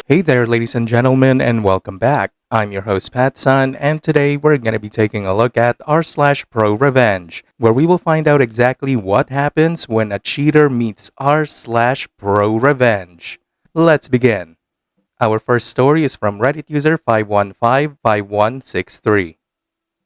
Hey there, ladies and gentlemen, and welcome back. I'm your host, PattSun, and today we're going to be taking a look at r/ProRevenge, where we will find out exactly what happens when a cheater meets r/ProRevenge. Let's begin. Our first story is from Reddit user 5155163.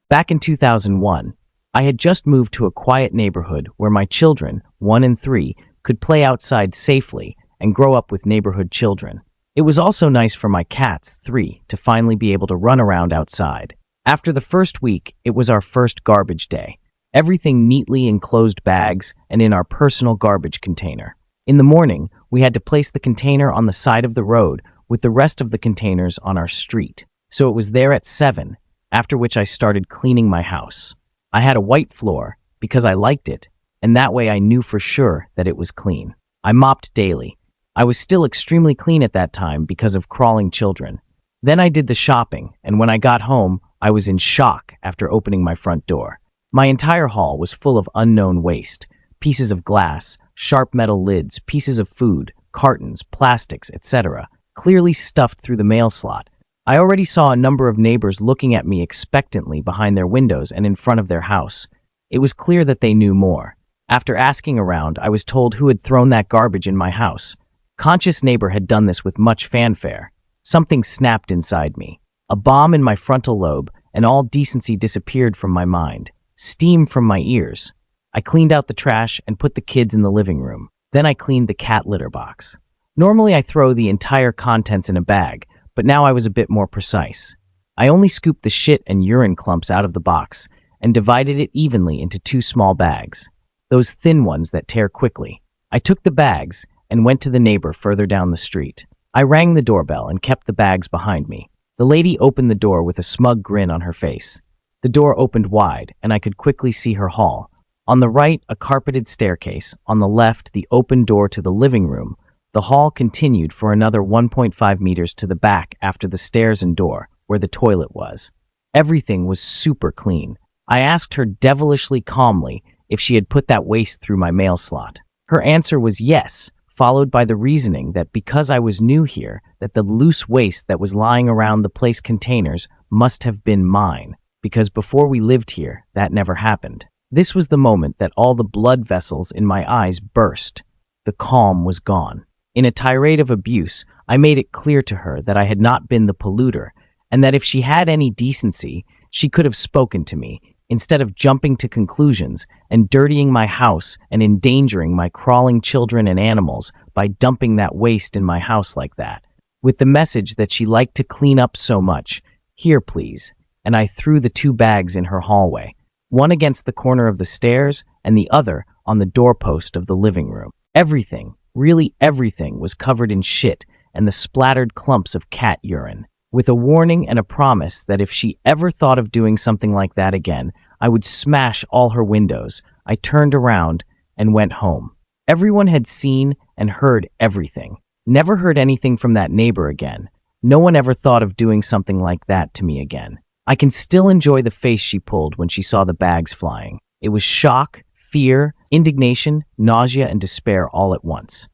Back in 2001, I had just moved to a quiet neighborhood where my children, 1 and 3, could play outside safely and grow up with neighborhood children. It was also nice for my cats, 3, to finally be able to run around outside. After the first week, it was our first garbage day. Everything neatly in closed bags and in our personal garbage container. In the morning, we had to place the container on the side of the road with the rest of the containers on our street. So it was there at 7, after which I started cleaning my house. I had a white floor because I liked it, and that way I knew for sure that it was clean. I mopped daily. I was still extremely clean at that time because of crawling children. Then I did the shopping, and when I got home, I was in shock after opening my front door. My entire hall was full of unknown waste, pieces of glass, sharp metal lids, pieces of food, cartons, plastics, etc., clearly stuffed through the mail slot. I already saw a number of neighbors looking at me expectantly behind their windows and in front of their house. It was clear that they knew more. After asking around, I was told who had thrown that garbage in my house. Conscious neighbor had done this with much fanfare. Something snapped inside me. A bomb in my frontal lobe, and all decency disappeared from my mind. Steam from my ears. I cleaned out the trash and put the kids in the living room. Then I cleaned the cat litter box. Normally I throw the entire contents in a bag, but now I was a bit more precise. I only scooped the shit and urine clumps out of the box and divided it evenly into 2 small bags. Those thin ones that tear quickly. I took the bags and went to the neighbor further down the street. I rang the doorbell and kept the bags behind me. The lady opened the door with a smug grin on her face. The door opened wide, and I could quickly see her hall. On the right, a carpeted staircase. On the left, the open door to the living room. The hall continued for another 1.5 meters to the back after the stairs and door, where the toilet was. Everything was super clean. I asked her devilishly calmly if she had put that waste through my mail slot. Her answer was yes, followed by the reasoning that because I was new here, that the loose waste that was lying around the place containers must have been mine, because before we lived here, that never happened. This was the moment that all the blood vessels in my eyes burst. The calm was gone. In a tirade of abuse, I made it clear to her that I had not been the polluter, and that if she had any decency, she could have spoken to me, instead of jumping to conclusions and dirtying my house and endangering my crawling children and animals by dumping that waste in my house like that. With the message that she liked to clean up so much, "Here, please," and I threw the 2 bags in her hallway, one against the corner of the stairs and the other on the doorpost of the living room. Everything, really everything, was covered in shit and the splattered clumps of cat urine. With a warning and a promise that if she ever thought of doing something like that again, I would smash all her windows, I turned around and went home. Everyone had seen and heard everything. Never heard anything from that neighbor again. No one ever thought of doing something like that to me again. I can still enjoy the face she pulled when she saw the bags flying. It was shock, fear, indignation, nausea, and despair all at once.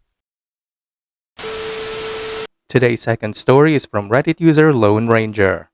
Today's second story is from Reddit user Lone Ranger.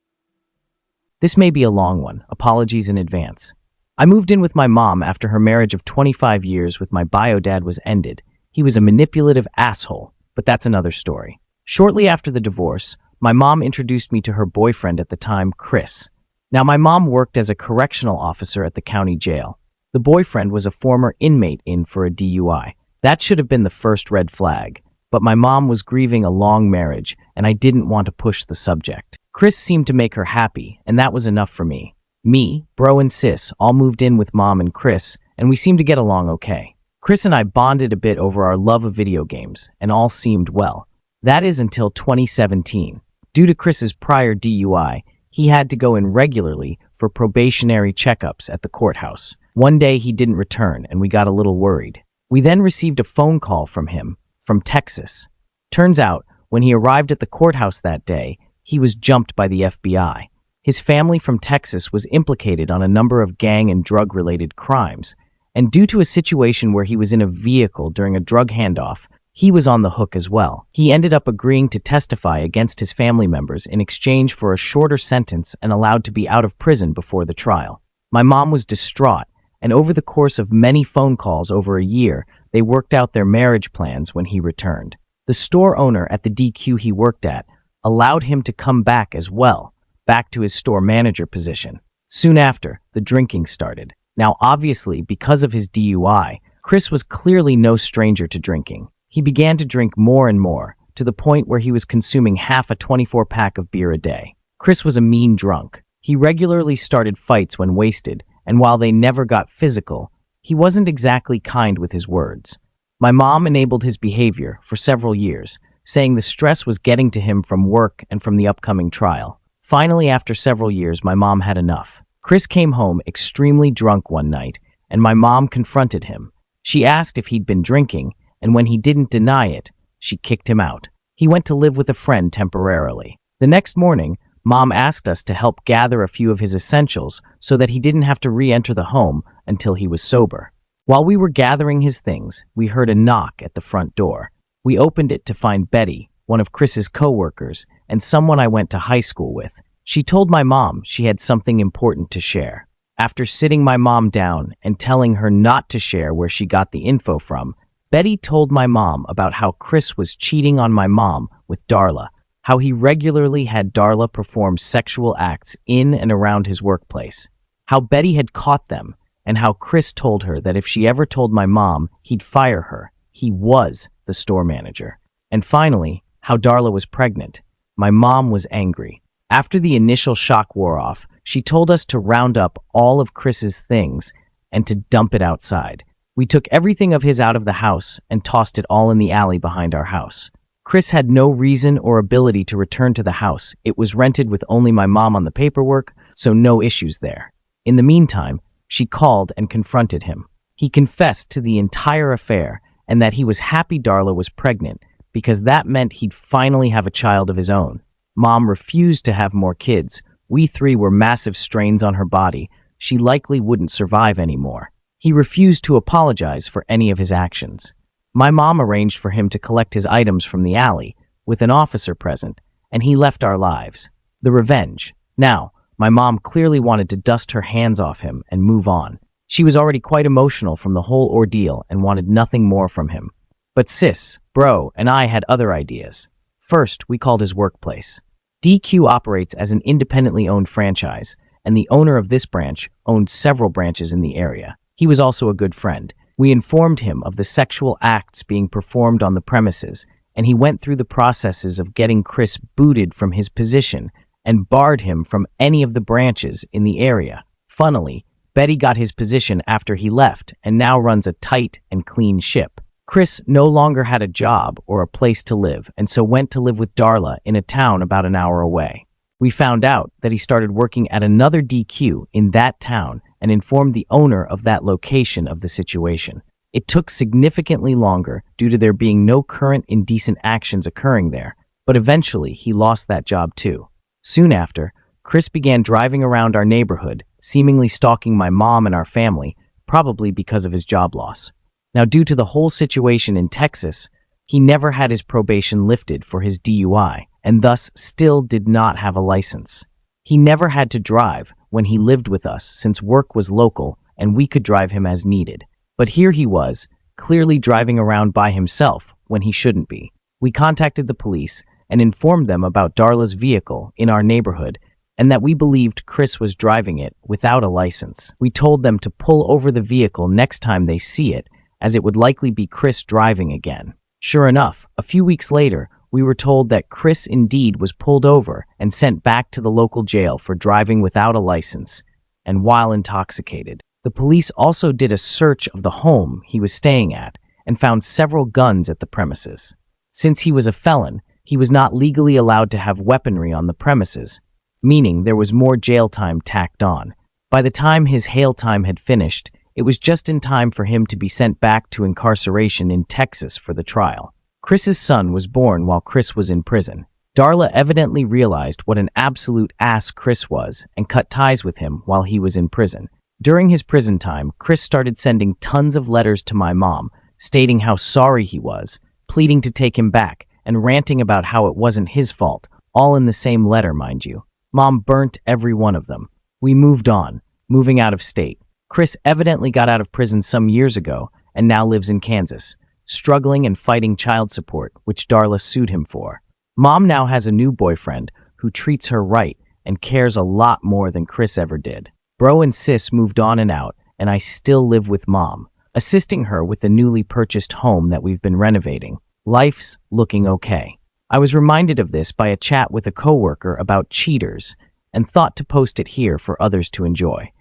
This may be a long one. Apologies in advance. I moved in with my mom after her marriage of 25 years with my bio dad was ended. He was a manipulative asshole, but that's another story. Shortly after the divorce, my mom introduced me to her boyfriend at the time, Chris. Now, my mom worked as a correctional officer at the county jail. The boyfriend was a former inmate in for a DUI. That should have been the first red flag. But my mom was grieving a long marriage, and I didn't want to push the subject. Chris seemed to make her happy, and that was enough for me. Me, bro, and sis all moved in with mom and Chris, and we seemed to get along okay. Chris and I bonded a bit over our love of video games, and all seemed well. That is until 2017. Due to Chris's prior DUI, he had to go in regularly for probationary checkups at the courthouse. One day he didn't return, and we got a little worried. We then received a phone call from him, from Texas. Turns out, when he arrived at the courthouse that day, he was jumped by the FBI. His family from Texas was implicated on a number of gang and drug-related crimes, and due to a situation where he was in a vehicle during a drug handoff, He was on the hook as well. He ended up agreeing to testify against his family members in exchange for a shorter sentence and allowed to be out of prison before the trial. My mom was distraught, and over the course of many phone calls over a year, they worked out their marriage plans when he returned. The store owner at the DQ he worked at allowed him to come back as well, back to his store manager position. Soon after, the drinking started. Now, obviously, because of his DUI, Chris was clearly no stranger to drinking. He began to drink more and more, to the point where he was consuming half a 24-pack of beer a day. Chris was a mean drunk. He regularly started fights when wasted, and while they never got physical, he wasn't exactly kind with his words. My mom enabled his behavior for several years, saying the stress was getting to him from work and from the upcoming trial. Finally, after several years, my mom had enough. Chris came home extremely drunk one night, and my mom confronted him. She asked if he'd been drinking, and when he didn't deny it, she kicked him out. He went to live with a friend temporarily. The next morning, Mom asked us to help gather a few of his essentials so that he didn't have to re-enter the home until he was sober. While we were gathering his things, we heard a knock at the front door. We opened it to find Betty, one of Chris's co-workers, and someone I went to high school with. She told my mom she had something important to share. After sitting my mom down and telling her not to share where she got the info from, Betty told my mom about how Chris was cheating on my mom with Darla, how he regularly had Darla perform sexual acts in and around his workplace, how Betty had caught them, and how Chris told her that if she ever told my mom, he'd fire her. He was the store manager. And finally, how Darla was pregnant. My mom was angry. After the initial shock wore off, she told us to round up all of Chris's things and to dump it outside. We took everything of his out of the house and tossed it all in the alley behind our house. Chris had no reason or ability to return to the house. It was rented with only my mom on the paperwork, so no issues there. In the meantime, she called and confronted him. He confessed to the entire affair and that he was happy Darla was pregnant because that meant he'd finally have a child of his own. Mom refused to have more kids. We three were massive strains on her body. She likely wouldn't survive anymore. He refused to apologize for any of his actions. My mom arranged for him to collect his items from the alley, with an officer present, and he left our lives. The revenge. Now, my mom clearly wanted to dust her hands off him and move on. She was already quite emotional from the whole ordeal and wanted nothing more from him. But sis, bro, and I had other ideas. First, we called his workplace. DQ operates as an independently owned franchise, and the owner of this branch owned several branches in the area. He was also a good friend. We informed him of the sexual acts being performed on the premises, and he went through the processes of getting Chris booted from his position and barred him from any of the branches in the area. Funnily, Betty got his position after he left and now runs a tight and clean ship. Chris no longer had a job or a place to live, and so went to live with Darla in a town about an hour away. We found out that he started working at another DQ in that town and informed the owner of that location of the situation. It took significantly longer due to there being no current indecent actions occurring there, but eventually he lost that job too. Soon after, Chris began driving around our neighborhood, seemingly stalking my mom and our family, probably because of his job loss. Now, due to the whole situation in Texas, he never had his probation lifted for his DUI, and thus still did not have a license. He never had to drive when he lived with us since work was local and we could drive him as needed. But here he was, clearly driving around by himself when he shouldn't be. We contacted the police and informed them about Darla's vehicle in our neighborhood and that we believed Chris was driving it without a license. We told them to pull over the vehicle next time they see it, as it would likely be Chris driving again. Sure enough, a few weeks later, we were told that Chris indeed was pulled over and sent back to the local jail for driving without a license and while intoxicated. The police also did a search of the home he was staying at and found several guns at the premises. Since he was a felon, he was not legally allowed to have weaponry on the premises, meaning there was more jail time tacked on. By the time his jail time had finished, it was just in time for him to be sent back to incarceration in Texas for the trial. Chris's son was born while Chris was in prison. Darla evidently realized what an absolute ass Chris was and cut ties with him while he was in prison. During his prison time, Chris started sending tons of letters to my mom, stating how sorry he was, pleading to take him back, and ranting about how it wasn't his fault, all in the same letter, mind you. Mom burnt every one of them. We moved on, moving out of state. Chris evidently got out of prison some years ago and now lives in Kansas, struggling and fighting child support, which Darla sued him for. Mom now has a new boyfriend who treats her right and cares a lot more than Chris ever did. Bro and sis moved on and out, and I still live with Mom, assisting her with the newly purchased home that we've been renovating. Life's looking okay. I was reminded of this by a chat with a coworker about cheaters and thought to post it here for others to enjoy.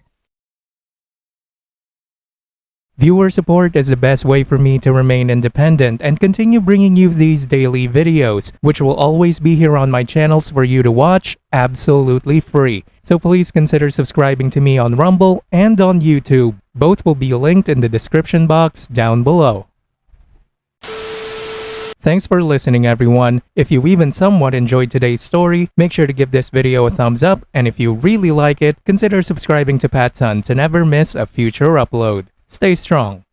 Viewer support is the best way for me to remain independent and continue bringing you these daily videos, which will always be here on my channels for you to watch absolutely free. So please consider subscribing to me on Rumble and on YouTube. Both will be linked in the description box down below. Thanks for listening, everyone. If you even somewhat enjoyed today's story, make sure to give this video a thumbs up, and if you really like it, consider subscribing to PattSun to never miss a future upload. Stay strong.